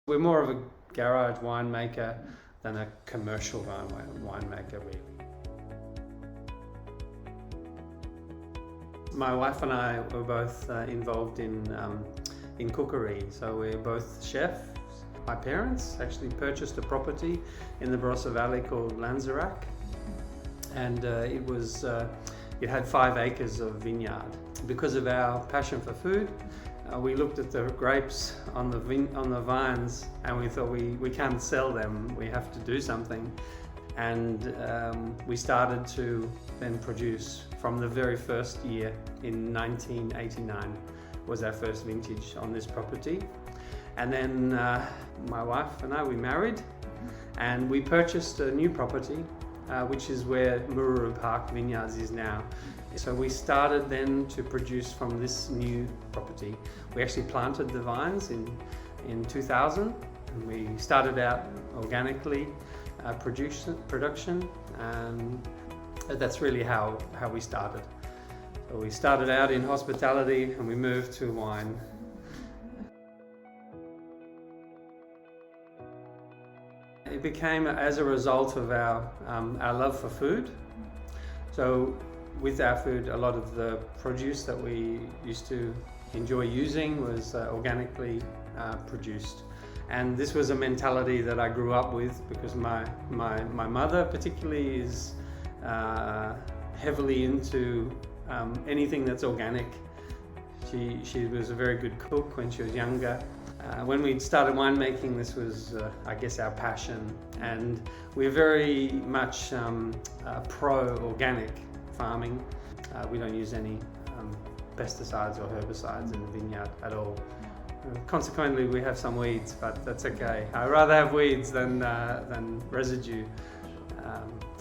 We're more of a garage winemaker than a commercial winemaker, really. My wife and I were both involved in cookery, so we're both chefs. My parents actually purchased a property in the Barossa Valley called Lanzarote, and it had 5 acres of vineyard. Because of our passion for food, we looked at the grapes on the vines, and we thought we can't sell them, we have to do something. And we started to then produce from the very first year in 1989 was our first vintage on this property. And then my wife and I, we married, and we purchased a new property, which is where Moorooroo Park Vineyards is now. So we started then to produce from this new property. We actually planted the vines in 2000, and we started out organically production, and that's really how we started. So we started out in hospitality and we moved to wine. It became as a result of our love for food. So with our food, a lot of the produce that we used to enjoy using was organically produced. And this was a mentality that I grew up with, because my mother particularly is heavily into anything that's organic. She was a very good cook when she was younger. When we started winemaking, this was, I guess, our passion, and we're very much pro-organic farming. We don't use any pesticides or herbicides in the vineyard at all. Consequently, we have some weeds, but that's okay. I'd rather have weeds than residue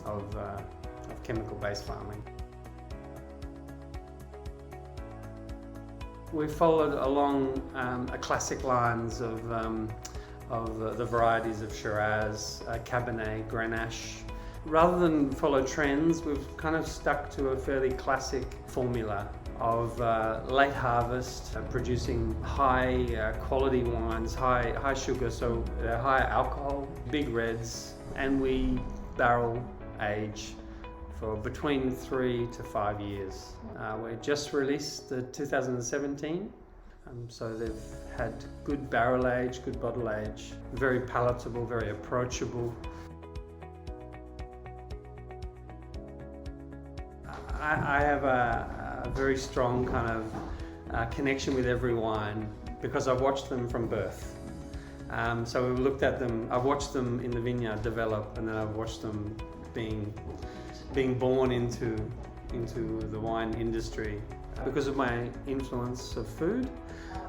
of chemical-based farming. We followed along classic lines of the varieties of Shiraz, Cabernet, Grenache. Rather than follow trends, we've kind of stuck to a fairly classic formula of late harvest, producing high quality wines, high sugar, so high alcohol, big reds, and we barrel age for between 3 to 5 years. We just released the 2017, so they've had good barrel age, good bottle age, very palatable, very approachable. I have a very strong kind of connection with every wine because I've watched them from birth. So we've looked at them, I've watched them in the vineyard develop, and then I've watched them being born into the wine industry. Because of my influence of food,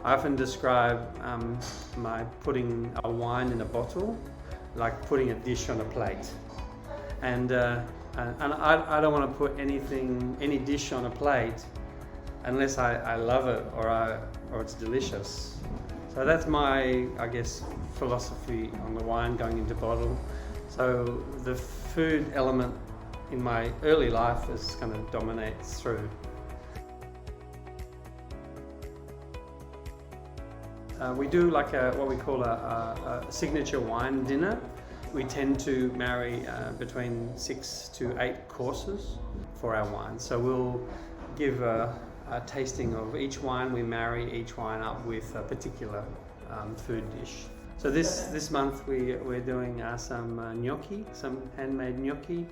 I often describe my putting a wine in a bottle like putting a dish on a plate. And I don't want to put any dish on a plate unless I love it or it's delicious. So that's my, I guess, philosophy on the wine going into bottle. So the food element in my early life is kind of dominates through. We do like what we call a signature wine dinner. We tend to marry between 6 to 8 courses for our wine. So we'll give a tasting of each wine. We marry each wine up with a particular food dish. So this month we're doing some gnocchi, some handmade gnocchi,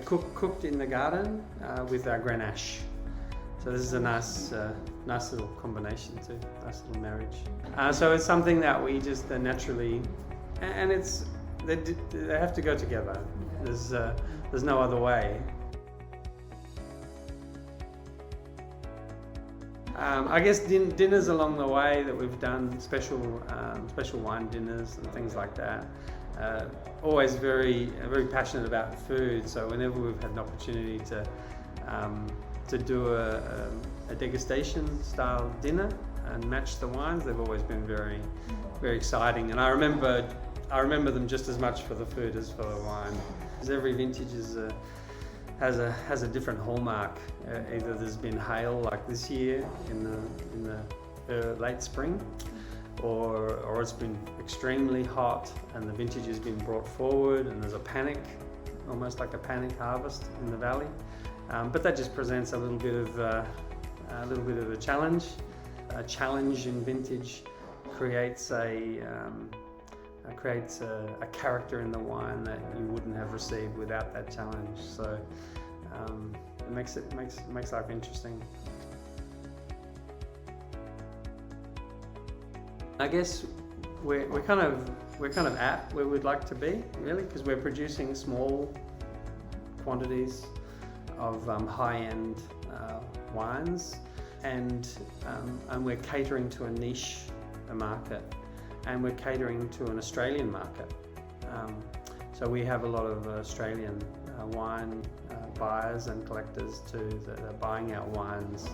cooked in the garden with our Grenache. So this is a nice little combination too, nice little marriage. So it's something that we just naturally, and they have to go together. There's no other way. I guess dinners along the way that we've done, special wine dinners and things like that. Always very passionate about food. So whenever we've had an opportunity to do a degustation style dinner and match the wines, they've always been very exciting. And I remember them just as much for the food as for the wine. Because every vintage has a different hallmark. Either there's been hail like this year in the late spring, or it's been extremely hot and the vintage has been brought forward and there's a panic, almost like a panic harvest in the valley. But that just presents a little bit of a challenge. A challenge in vintage creates a character in the wine that you wouldn't have received without that challenge. So it makes life interesting. I guess we're kind of at where we'd like to be, really, because we're producing small quantities of high-end wines, and we're catering to a niche market, and we're catering to an Australian market. So we have a lot of Australian wine buyers and collectors too that are buying our wines.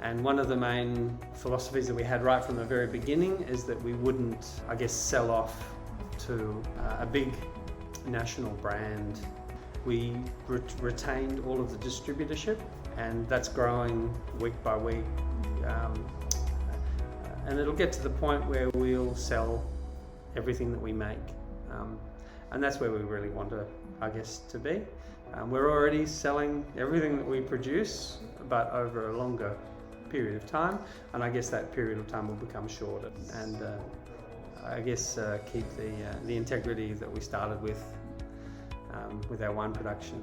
And one of the main philosophies that we had right from the very beginning is that we wouldn't, I guess, sell off to a big national brand. We retained all of the distributorship, and that's growing week by week. And it'll get to the point where we'll sell everything that we make. And that's where we really want to, I guess, to be. We're already selling everything that we produce, but over a longer period of time, and I guess that period of time will become shorter, and I guess keep the integrity that we started with our wine production.